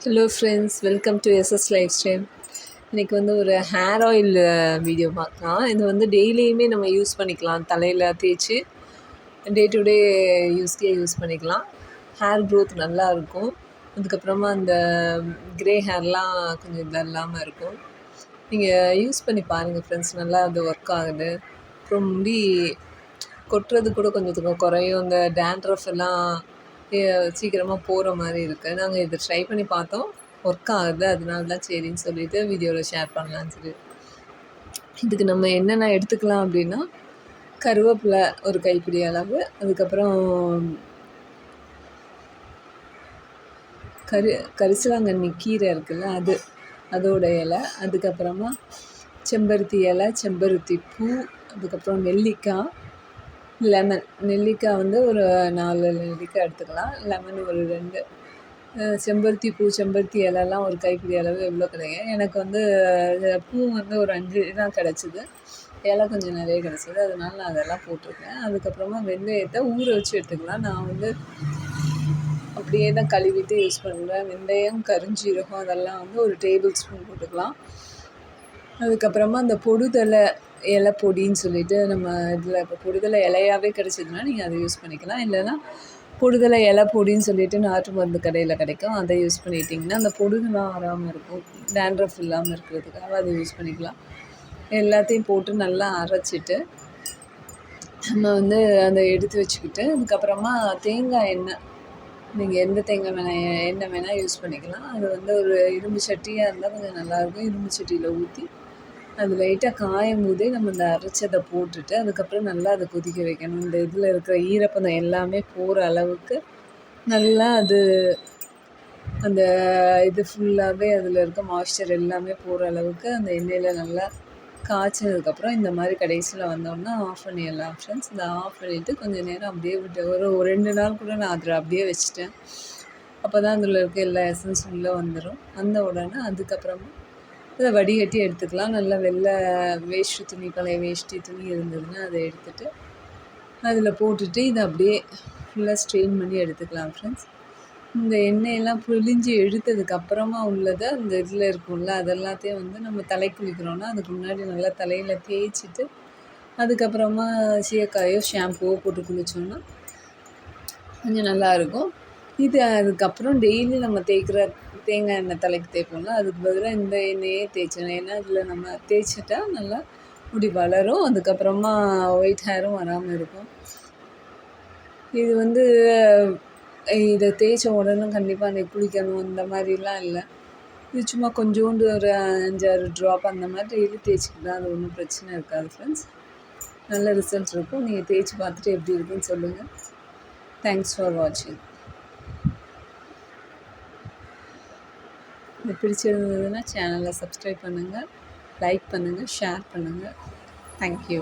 Hello friends, welcome to SS life style. இன்றைக்கி வந்து ஒரு ஹேர் ஆயில் வீடியோ பார்க்கலாம். இது வந்து டெய்லியுமே நம்ம யூஸ் பண்ணிக்கலாம். தலையில் தேய்ச்சி டே டு டே யூஸ்க்கே யூஸ் பண்ணிக்கலாம். ஹேர் க்ரோத் நல்லா இருக்கும். அதுக்கப்புறமா அந்த க்ரே ஹேர்லாம் கொஞ்சம் இது இல்லாமல் இருக்கும். நீங்கள் யூஸ் பண்ணி பாருங்கள் ஃப்ரெண்ட்ஸ், நல்லா அது ஒர்க் ஆகுது. அப்புறம் முடி கொட்டுறது கூட கொஞ்சம் குறையும். இந்த டேண்ட்ரஃப் எல்லாம் சீக்கிரமாக போகிற மாதிரி இருக்குது. நாங்கள் இதை ட்ரை பண்ணி பார்த்தோம், ஒர்க் ஆகுது. அதனால தான் சரின்னு சொல்லிவிட்டு வீடியோவில் ஷேர் பண்ணலான்னு சொல்லி. இதுக்கு நம்ம என்னென்ன எடுத்துக்கலாம் அப்படின்னா, கருவேப்பிலை ஒரு கைப்பிடி அளவு, அதுக்கப்புறம் கரிசலாங்கண்ணி கீரை இருக்குல்ல, அதோட இலை, அதுக்கப்புறமா செம்பருத்தி இலை, செம்பருத்தி பூ, அதுக்கப்புறம் நெல்லிக்காய், லெமன். நெல்லிக்காய் வந்து ஒரு 4 நெல்லிக்காய் எடுத்துக்கலாம். லெமன் ஒரு 2. செம்பருத்தி பூ, செம்பருத்தி இலைலாம் ஒரு கைப்பிடி அளவு எவ்வளோ கிடைக்கும். எனக்கு வந்து பூ வந்து ஒரு 5 தான் கிடச்சிது. இலை கொஞ்சம் நிறைய கிடச்சிது. அதனால நான் அதெல்லாம் போட்டிருக்கேன். அதுக்கப்புறமா வெந்தயத்தை ஊற வச்சு எடுத்துக்கலாம். நான் வந்து அப்படியே தான் கழுவிட்டு யூஸ் பண்ணுறேன். வெந்தயம், கருஞ்சீரகம் அதெல்லாம் வந்து ஒரு டேபிள் ஸ்பூன் போட்டுக்கலாம். அதுக்கப்புறமா அந்த பொடுதலை இலை பொடின்னு சொல்லிட்டு நம்ம இதில் இப்போ பொடுதலை இலையாகவே கிடச்சிதுன்னா நீங்கள் அதை யூஸ் பண்ணிக்கலாம். இல்லைன்னா பொடுதலை இலை பொடின்னு சொல்லிட்டு நாட்டு மருந்து கடையில் கிடைக்கும். அதை யூஸ் பண்ணிட்டிங்கன்னா அந்த பொடுகுலாம் வராமல் இருக்கும். டேண்ட்ரஃப் இல்லாமல் இருக்கிறதுக்காக அதை யூஸ் பண்ணிக்கலாம். எல்லாத்தையும் போட்டு நல்லா அரைச்சிட்டு நம்ம வந்து அதை எடுத்து வச்சுக்கிட்டு, அதுக்கப்புறமா தேங்காய் எண்ணெய், நீங்கள் எந்த தேங்காய் எண்ணெய் வேணால் யூஸ் பண்ணிக்கலாம். அது வந்து ஒரு இரும்பு சட்டியாக இருந்தால் கொஞ்சம் நல்லாயிருக்கும். இரும்பு சட்டியில் ஊற்றி அது லைட்டாக காயும் போதே நம்ம இந்த அரைச்சதை போட்டுட்டு, அதுக்கப்புறம் நல்லா அதை கொதிக்க வைக்கணும். இந்த இதில் இருக்கிற ஈரப்பதம் எல்லாமே போகிற அளவுக்கு நல்லா அது அந்த இது ஃபுல்லாகவே அதில் இருக்க மாய்ஸ்சர் எல்லாமே போகிற அளவுக்கு அந்த எண்ணெயில் நல்லா காய்ச்சினதுக்கப்புறம் இந்த மாதிரி கடைசியில் வந்தோம்னா ஆஃப் பண்ணிடலாம் ஃப்ரெண்ட்ஸ். இதை ஆஃப் பண்ணிவிட்டு கொஞ்சம் நேரம் அப்படியே விட்டு ஒரு 2 நாள் கூட நான் அதில் அப்படியே வச்சுட்டேன். அப்போ தான் அதில் இருக்க எல்லா எசன்ஸ் உள்ளே வந்துடும். வந்த உடனே அதுக்கப்புறமா இதை வடிகட்டி எடுத்துக்கலாம். நல்லா வெள்ளை வேஷ்டி துணி, பழைய வேஷ்டி துணி இருந்ததுன்னா அதை எடுத்துகிட்டு அதில் போட்டுட்டு இதை அப்படியே ஃபுல்லாக ஸ்ட்ரெயின் பண்ணி எடுத்துக்கலாம் ஃப்ரெண்ட்ஸ். இந்த எண்ணெயெல்லாம் பிழிஞ்சு எடுத்ததுக்கப்புறமா உள்ளதை அந்த இதில் இருக்கும்ல, அதெல்லாத்தையும் வந்து நம்ம தலை குளிக்கிறோன்னா அதுக்கு முன்னாடி நல்லா தலையில் தேய்ச்சிட்டு அதுக்கப்புறமா சீயக்காயோ ஷாம்புவோ போட்டு குளித்தோன்னா கொஞ்சம் நல்லாயிருக்கும். இது அதுக்கப்புறம் டெய்லி நம்ம தேய்க்கிற தேங்காய் எண்ணெய் தலைக்கு தேய்ப்போம்ல, அதுக்கு பதிலாக இந்த எண்ணெயே தேய்ச்சணும். ஏன்னா இதில் நம்ம தேய்ச்சிட்டா நல்லா முடி வளரும். அதுக்கப்புறமா ஒயிட் ஹேரும் வராமல் இருக்கும். இது வந்து இதை தேய்ச்ச உடனே கண்டிப்பாக அன்றைக்கி குளிக்கணும் அந்த மாதிரிலாம் இல்லை. இது சும்மா கொஞ்சோண்டு ஒரு 5-6 ட்ராப் அந்த மாதிரி டெய்லி தேய்ச்சிக்கிட்டா அது ஒன்றும் பிரச்சனை இருக்காது ஃப்ரெண்ட்ஸ். நல்ல ரிசல்ட் இருக்கும். நீங்கள் தேய்ச்சி பார்த்துட்டு எப்படி இருக்குன்னு சொல்லுங்கள். தேங்க்ஸ் ஃபார் வாட்சிங். இது பிடிச்சிருந்ததுன்னா சேனலை சப்ஸ்கிரைப் பண்ணுங்கள், லைக் பண்ணுங்கள், ஷேர் பண்ணுங்கள். தேங்க்யூ.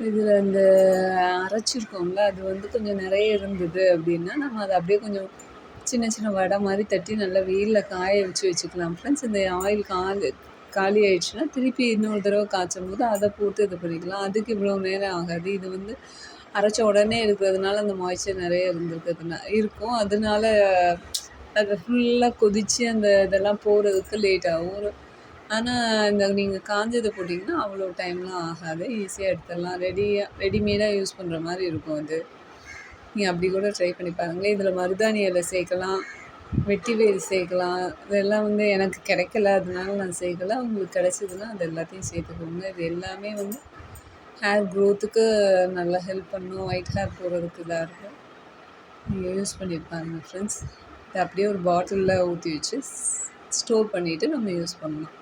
இதில் இந்த அரைச்சிருக்கோம்ல, அது வந்து கொஞ்சம் நிறைய இருந்தது அப்படின்னா நம்ம அதை அப்படியே கொஞ்சம் சின்ன சின்ன வடை மாதிரி தட்டி நல்லா வெயிலில் காய வச்சுக்கலாம் ஃப்ரெண்ட்ஸ். இந்த ஆயில் காலி ஆயிடுச்சுன்னா திருப்பி இன்னொரு தடவை காய்ச்சும் போது அதை போட்டு இது பண்ணிக்கலாம். அதுக்கு இவ்வளோ நேரம் ஆகாது. இது வந்து அரைச்ச உடனே இருக்கிறதுனால அந்த மாய்ச்சர் நிறைய இருக்கும். அதனால அதை ஃபுல்லாக கொதித்து அந்த இதெல்லாம் போகிறதுக்கு லேட் ஆகும். ஆனால் இந்த நீங்கள் காஞ்சதை போட்டிங்கன்னா அவ்வளோ டைம்லாம் ஆகாது. ஈஸியாக எடுத்துடலாம். ரெடிமேடாக யூஸ் பண்ணுற மாதிரி இருக்கும் அது. நீங்கள் அப்படி கூட ட்ரை பண்ணி பாருங்களேன். இதில் மருதாணி இலை சேர்க்கலாம், வெட்டி வேர் சேர்க்கலாம். இதெல்லாம் வந்து எனக்கு கிடைக்கல, அதனால நான் சேர்க்கல. உங்களுக்கு கிடைச்சதுன்னா அது எல்லாத்தையும் சேர்த்துக்கோங்க. இது எல்லாமே வந்து ஹேர் க்ரோத்துக்கு நல்லா ஹெல்ப் பண்ணும். ஒயிட் ஹேர் போகிறதுக்கு இதாக இருக்கும். நீங்கள் யூஸ் பண்ணியிருப்பாங்க ஃப்ரெண்ட்ஸ். இதை அப்படியே ஒரு பாட்டிலில் ஊற்றி வச்சு ஸ்டோர் பண்ணிவிட்டு நம்ம யூஸ் பண்ணலாம்.